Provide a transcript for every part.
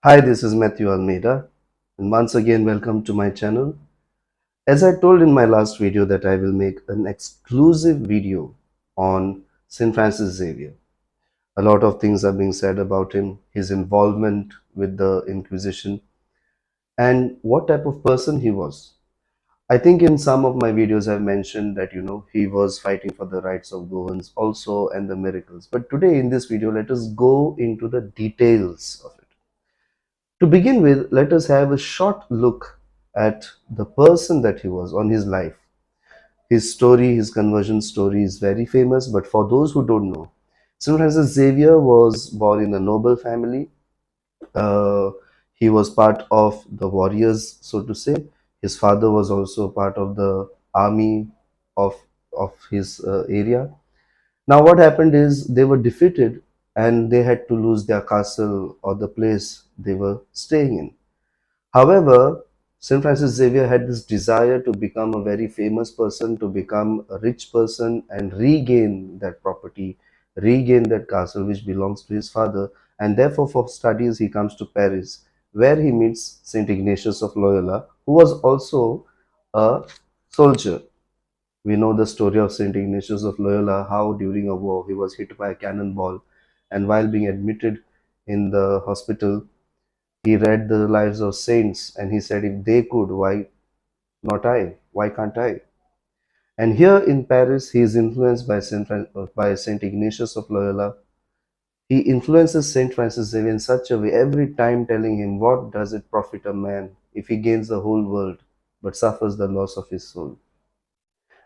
Hi, this is Matthew Almeida, and once again, welcome to my channel. As I told in my last video that I will make an exclusive video on St. Francis Xavier. A lot of things are being said about him, his involvement with the Inquisition, and what type of person he was. I think in some of my videos I've mentioned that he was fighting for the rights of Goans also and the miracles. But today in this video, let us go into the details of it. To begin with, let us have a short look at the person that he was on his life. His story, his conversion story is very famous, but for those who don't know, St. Francis Xavier was born in a noble family. Uh, he was part of the warriors, so to say. His father was also part of the army of, of his area. Now, what happened is they were defeated and they had to lose their castle or the place they were staying in. However, St. Francis Xavier had this desire to become a very famous person, to become a rich person and regain that property, regain that castle which belongs to his father. And therefore, for studies, he comes to Paris, where he meets St. Ignatius of Loyola, who was also a soldier. We know the story of St. Ignatius of Loyola, how during a war he was hit by a cannonball, and while being admitted in the hospital, he read the lives of saints and he said, if they could, why not I? Why can't I? And here in Paris, he is influenced by Saint Ignatius of Loyola. He influences Saint Francis Xavier in such a way, every time telling him, what does it profit a man if he gains the whole world but suffers the loss of his soul?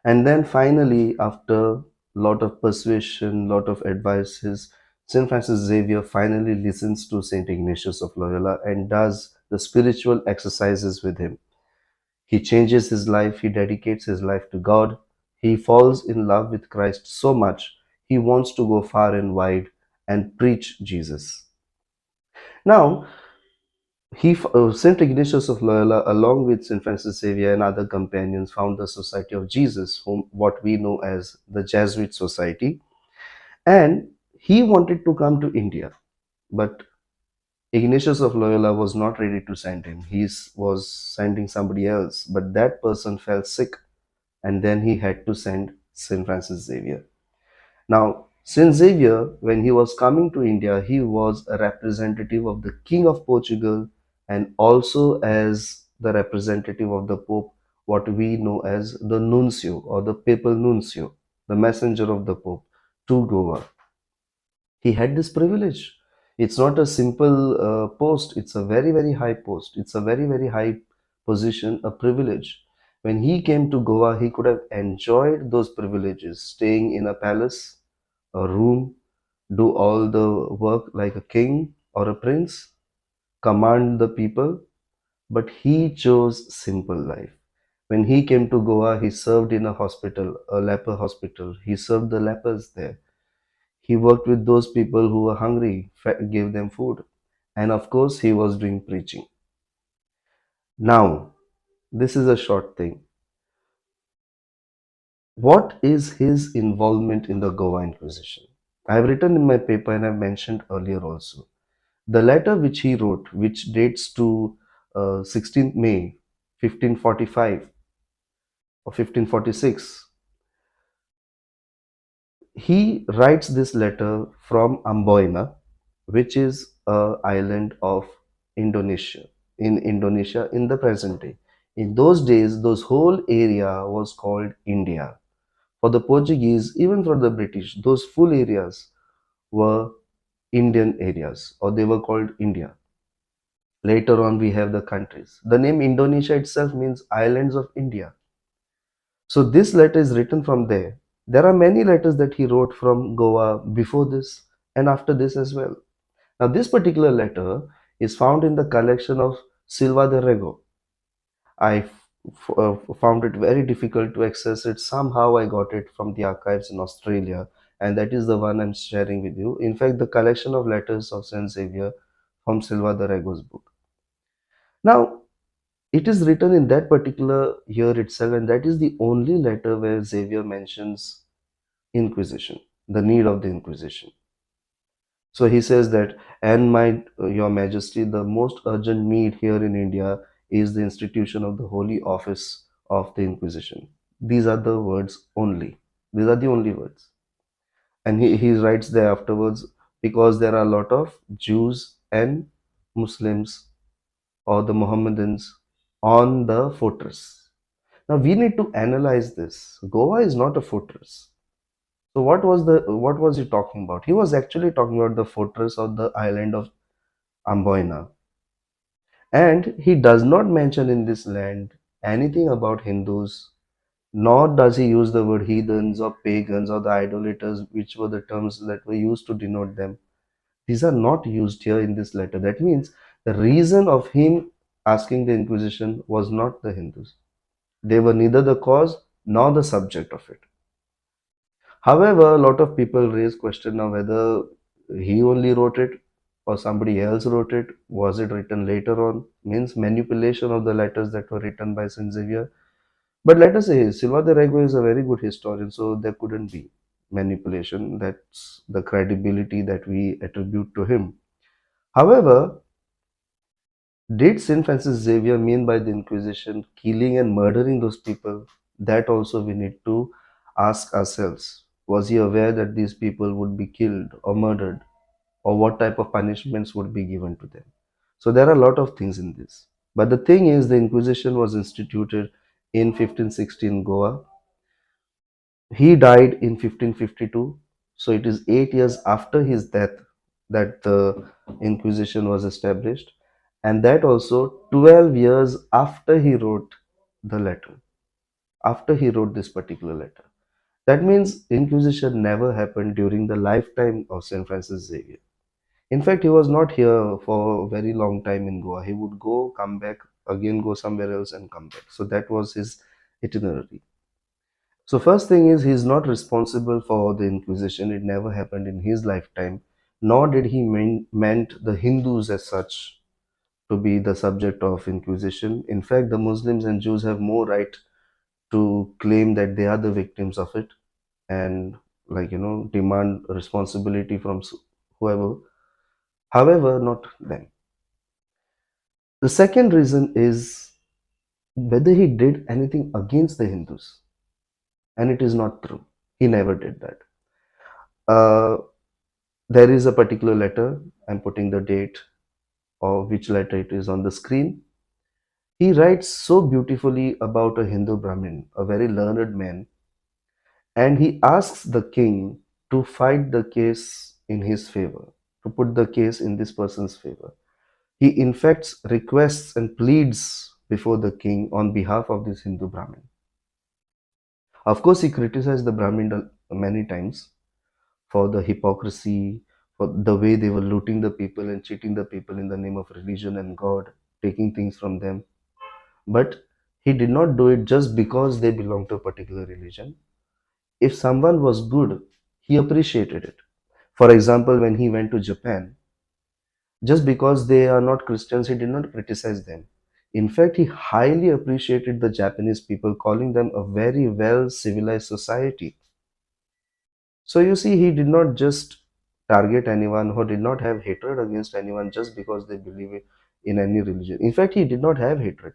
And then finally, after a lot of persuasion, lot of advices, Saint Francis Xavier finally listens to Saint Ignatius of Loyola and does the spiritual exercises with him. He changes his life, he dedicates his life to God, he falls in love with Christ so much, he wants to go far and wide and preach Jesus. Now, Saint Ignatius of Loyola, along with Saint Francis Xavier and other companions, found the Society of Jesus, what we know as the Jesuit Society, and he wanted to come to India, but Ignatius of Loyola was not ready to send him. He was sending somebody else, but that person fell sick, and then he had to send Saint Francis Xavier. Now, Saint Xavier, when he was coming to India, he was a representative of the King of Portugal and also as the representative of the Pope, what we know as the nuncio or the papal nuncio, the messenger of the Pope to Goa. He had this privilege. It's not a simple post, it's a very, very high post. It's a very, very high position, a privilege. When he came to Goa, he could have enjoyed those privileges, staying in a palace, a room, do all the work like a king or a prince, command the people, but he chose simple life. When he came to Goa, he served in a hospital, a leper hospital. He served the lepers there. He worked with those people who were hungry, gave them food. And of course, he was doing preaching. Now, this is a short thing. What is his involvement in the Goa Inquisition? I have written in my paper and I've mentioned earlier also. The letter which he wrote, which dates to 16th May 1545 or 1546, he writes this letter from Amboina, which is an island of Indonesia, in the present day. In those days, those whole area was called India. For the Portuguese, even for the British, those full areas were Indian areas, or they were called India. Later on, we have the countries. The name Indonesia itself means islands of India. So this letter is written from there. There are many letters that he wrote from Goa before this and after this as well. Now, this particular letter is found in the collection of Silva de Rego. I found it very difficult to access it. Somehow I got it from the archives in Australia, and that is the one I'm sharing with you. In fact, the collection of letters of Saint Xavier from Silva de Rego's book. Now, it is written in that particular year itself, and that is the only letter where Xavier mentions Inquisition, the need of the Inquisition. So he says that, and my your majesty, the most urgent need here in India is the institution of the holy office of the Inquisition. These are the words only. These are the only words. And he writes there afterwards, because there are a lot of Jews and Muslims or the Mohammedans on the fortress. Now we need to analyze this. Goa is not a fortress. So what was he talking about? He was actually talking about the fortress of the island of Amboina. And he does not mention in this land anything about Hindus, nor does he use the word heathens or pagans or the idolaters, which were the terms that were used to denote them. These are not used here in this letter. That means the reason of him asking the Inquisition was not the Hindus. They were neither the cause nor the subject of it. However, a lot of people raise question of whether he only wrote it or somebody else wrote it. Was it written later on? Means manipulation of the letters that were written by Saint Xavier. But let us say Silva de Rego is a very good historian, so there couldn't be manipulation. That's the credibility that we attribute to him. However, did St. Francis Xavier mean by the Inquisition killing and murdering those people? That also we need to ask ourselves. Was he aware that these people would be killed or murdered, or what type of punishments would be given to them? So there are a lot of things in this. But the thing is, the Inquisition was instituted in 1516 Goa. He died in 1552. So it is 8 years after his death that the Inquisition was established, and that also 12 years after he wrote the letter, after he wrote this particular letter. That means Inquisition never happened during the lifetime of St. Francis Xavier. In fact, he was not here for a very long time in Goa. He would go, come back, again go somewhere else and come back. So that was his itinerary. So first thing is, he is not responsible for the Inquisition. It never happened in his lifetime, nor did he meant the Hindus as such to be the subject of Inquisition. In fact, the Muslims and Jews have more right to claim that they are the victims of it and, like, demand responsibility from whoever. However, not them. The second reason is whether he did anything against the Hindus, and it is not true. He never did that. Uh, there is a particular letter. I'm putting the date of which letter it is on the screen. He writes so beautifully about a Hindu Brahmin, a very learned man, and he asks the king to fight the case in his favor, to put the case in this person's favor. He in fact requests and pleads before the king on behalf of this Hindu Brahmin. Of course, he criticized the Brahmin many times for the hypocrisy, for the way they were looting the people and cheating the people in the name of religion and God, taking things from them. But he did not do it just because they belonged to a particular religion. If someone was good, he appreciated it. For example, when he went to Japan, just because they are not Christians, he did not criticize them. In fact, he highly appreciated the Japanese people, calling them a very well civilized society. So you see, he did not just target anyone or did not have hatred against anyone just because they believe in any religion. In fact, he did not have hatred.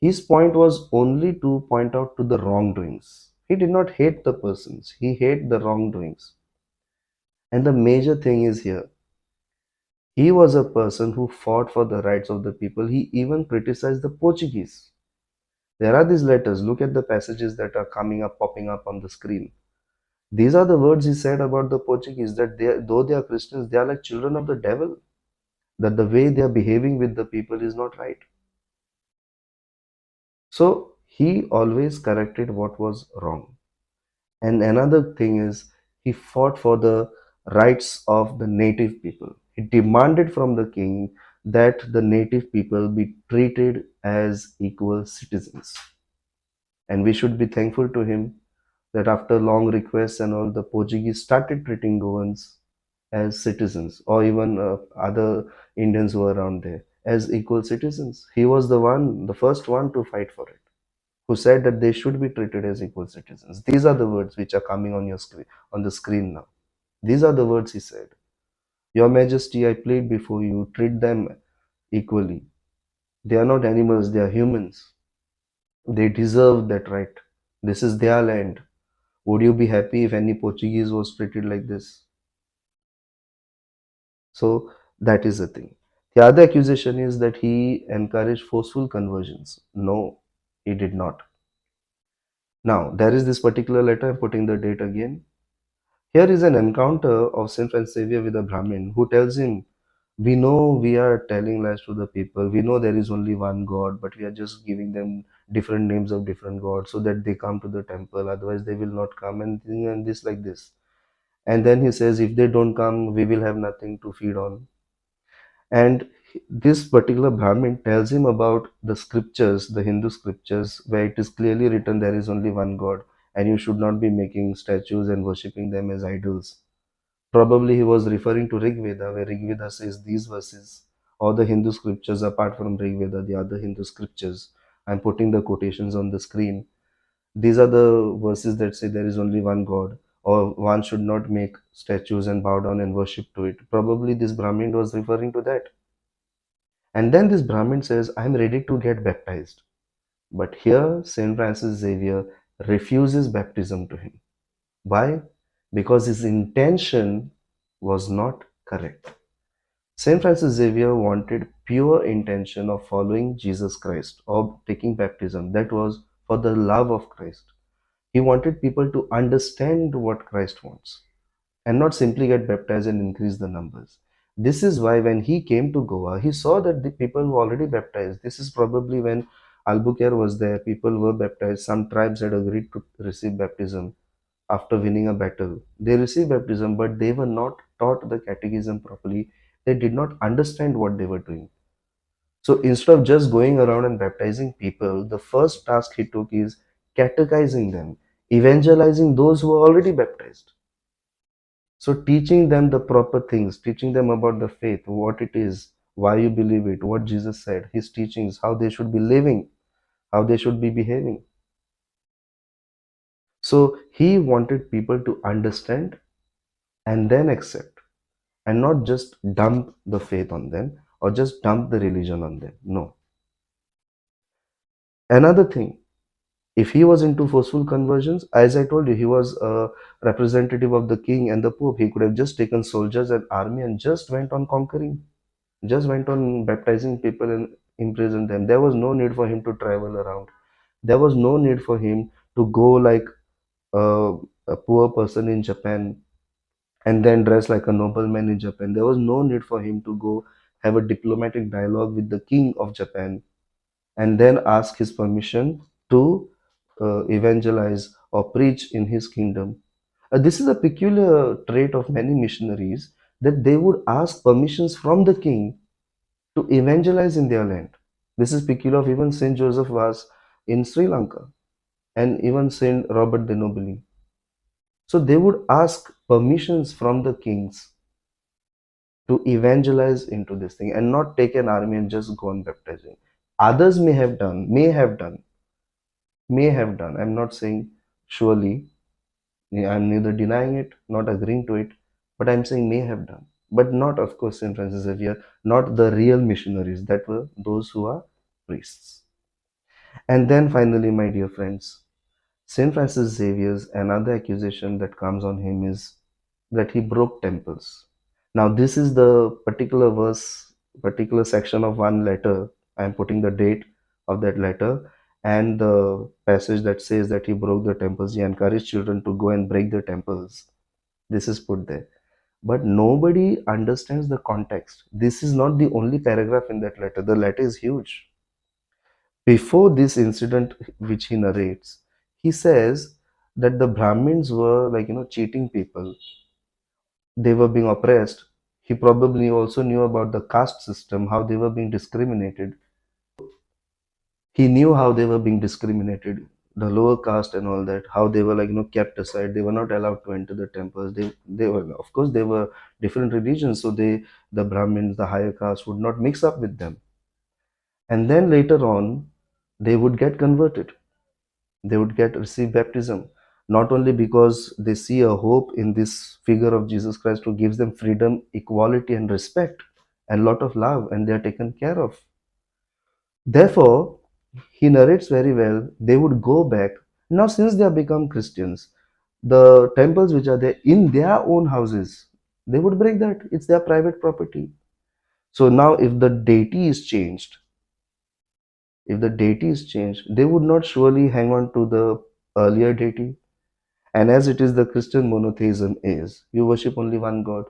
His point was only to point out to the wrongdoings. He did not hate the persons, he hated the wrongdoings. And the major thing is here, he was a person who fought for the rights of the people. He even criticized the Portuguese. There are these letters. Look at the passages that are coming up, popping up on the screen. These are the words he said about the Portuguese, that though they are Christians, they are like children of the devil, that the way they are behaving with the people is not right. So he always corrected what was wrong. And another thing is, he fought for the rights of the native people. He demanded from the king that the native people be treated as equal citizens. And we should be thankful to him that after long requests and all, the Portuguese started treating Goans as citizens, or even other Indians who were around there, as equal citizens. He was the first one to fight for it, who said that they should be treated as equal citizens. These are the words which are coming on your screen, on the screen now. These are the words he said. Your Majesty, I plead before you, treat them equally. They are not animals, they are humans. They deserve that right. This is their land. Would you be happy if any Portuguese was treated like this? So that is the thing. The other accusation is that he encouraged forceful conversions. No, he did not. Now, there is this particular letter, I'm putting the date again. Here is an encounter of St. Francis Xavier with a Brahmin who tells him, we know we are telling lies to the people. We know there is only one God, but we are just giving them different names of different gods so that they come to the temple. Otherwise, they will not come, and this like this. And then he says, if they don't come, we will have nothing to feed on. And this particular Brahmin tells him about the scriptures, the Hindu scriptures, where it is clearly written there is only one God, and you should not be making statues and worshipping them as idols. Probably he was referring to Rig Veda, where Rig Veda says these verses, or the Hindu scriptures apart from Rig Veda, the other Hindu scriptures. I'm putting the quotations on the screen. These are the verses that say there is only one God, or one should not make statues and bow down and worship to it. Probably this Brahmin was referring to that. And then this Brahmin says, I'm ready to get baptized. But here, St. Francis Xavier refuses baptism to him. Why? Because his intention was not correct. St. Francis Xavier wanted pure intention of following Jesus Christ or taking baptism. That was for the love of Christ. He wanted people to understand what Christ wants and not simply get baptized and increase the numbers. This is why when he came to Goa, he saw that the people were already baptized. This is probably when Albuquerque was there, people were baptized. Some tribes had agreed to receive baptism after winning a battle. They received baptism, but they were not taught the catechism properly. They did not understand what they were doing. So instead of just going around and baptizing people, the first task he took is catechizing them, evangelizing those who were already baptized. So teaching them the proper things, teaching them about the faith, what it is, why you believe it, what Jesus said, his teachings, how they should be living, how they should be behaving. So he wanted people to understand and then accept, and not just dump the faith on them or just dump the religion on them. No. Another thing, if he was into forceful conversions, as I told you, he was a representative of the king and the pope. He could have just taken soldiers and army and just went on conquering, just went on baptizing people and imprisoned them. There was no need for him to travel around. There was no need for him to go like a poor person in Japan and then dress like a nobleman in Japan. There was no need for him to go have a diplomatic dialogue with the king of Japan and then ask his permission to evangelize or preach in his kingdom. This is a peculiar trait of many missionaries, that they would ask permissions from the king to evangelize in their land. This is peculiar of even Saint Joseph was in Sri Lanka and even Saint Robert de Nobili. So they would ask permissions from the kings to evangelize into this thing and not take an army and just go on baptizing. Others may have done. I'm not saying surely. I'm neither denying it, not agreeing to it, but I'm saying may have done. But not, of course, St. Francis Xavier, not the real missionaries, that were those who are priests. And then finally, my dear friends, St. Francis Xavier's another accusation that comes on him is that he broke temples. Now, this is the particular verse, particular section of one letter. I am putting the date of that letter and the passage that says that he broke the temples. He encouraged children to go and break the temples. This is put there. But nobody understands the context. This is not the only paragraph in that letter. The letter is huge. Before this incident, which he narrates, he says that the Brahmins were like, cheating people. They were being oppressed. He probably also knew about the caste system, how they were being discriminated. He knew how they were being discriminated, the lower caste and all that, how they were like, kept aside. They were not allowed to enter the temples. They were, of course, they were different religions, so the Brahmins, the higher caste, would not mix up with them. And then later on, they would get converted. They would get receive baptism. not only because they see a hope in this figure of Jesus Christ who gives them freedom, equality, and respect, and lot of love, and they are taken care of. Therefore, he narrates very well, they would go back. Now, since they have become Christians, the temples which are there in their own houses, they would break that. It's their private property. So now, if the deity is changed, they would not surely hang on to the earlier deity. And as it is the Christian monotheism is, you worship only one God.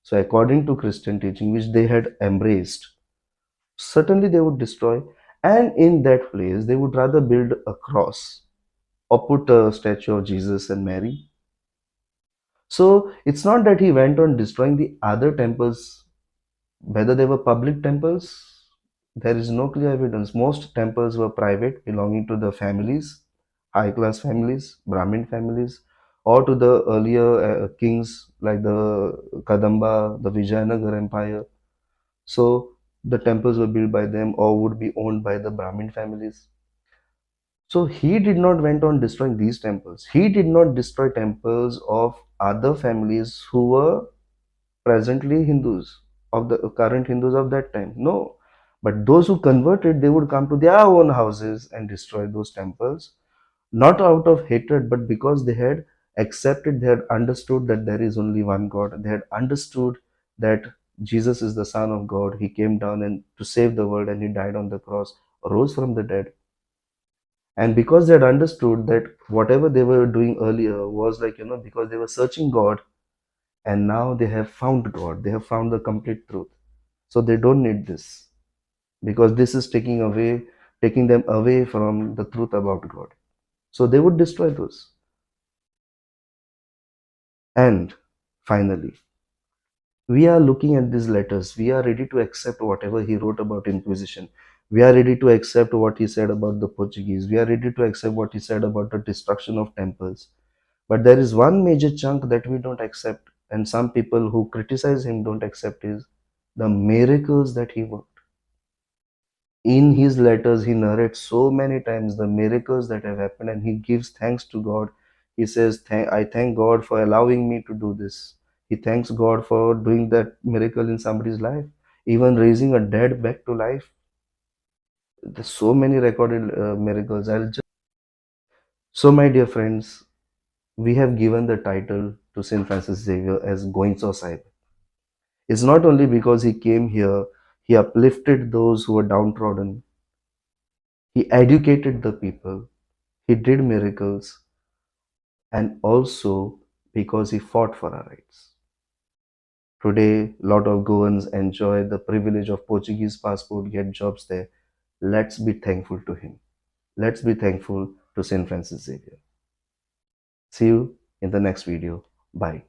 So according to Christian teaching, which they had embraced, certainly they would destroy. And in that place, they would rather build a cross or put a statue of Jesus and Mary. So it's not that he went on destroying the other temples, whether they were public temples, there is no clear evidence. Most temples were private, belonging to the families, high class families, Brahmin families, or to the earlier kings like the Kadamba, the Vijayanagar Empire. So the temples were built by them or would be owned by the Brahmin families. So he did not went on destroying these temples. He did not destroy temples of other families who were presently Hindus, of the current Hindus of that time. No. But those who converted, they would come to their own houses and destroy those temples, not out of hatred, but because they had accepted, they had understood that there is only one God. They had understood that Jesus is the Son of God. He came down and to save the world, and he died on the cross, rose from the dead. And because they had understood that whatever they were doing earlier was like, because they were searching God, and now they have found God, they have found the complete truth. So they don't need this, because this is taking them away from the truth about God. So they would destroy those. And finally, we are looking at these letters. We are ready to accept whatever he wrote about Inquisition. We are ready to accept what he said about the Portuguese. We are ready to accept what he said about the destruction of temples. But there is one major chunk that we don't accept, and some people who criticize him don't accept, is the miracles that he worked. In his letters, he narrates so many times the miracles that have happened, and he gives thanks to God. He says, I thank God for allowing me to do this. He thanks God for doing that miracle in somebody's life, even raising a dead back to life. There's so many recorded miracles. So, my dear friends, we have given the title to St. Francis Xavier as Going So Sahib. It's not only because he came here, he uplifted those who were downtrodden, he educated the people, he did miracles, and also because he fought for our rights. Today, a lot of Goans enjoy the privilege of Portuguese passport, get jobs there. Let's be thankful to him. Let's be thankful to St. Francis Xavier. See you in the next video. Bye.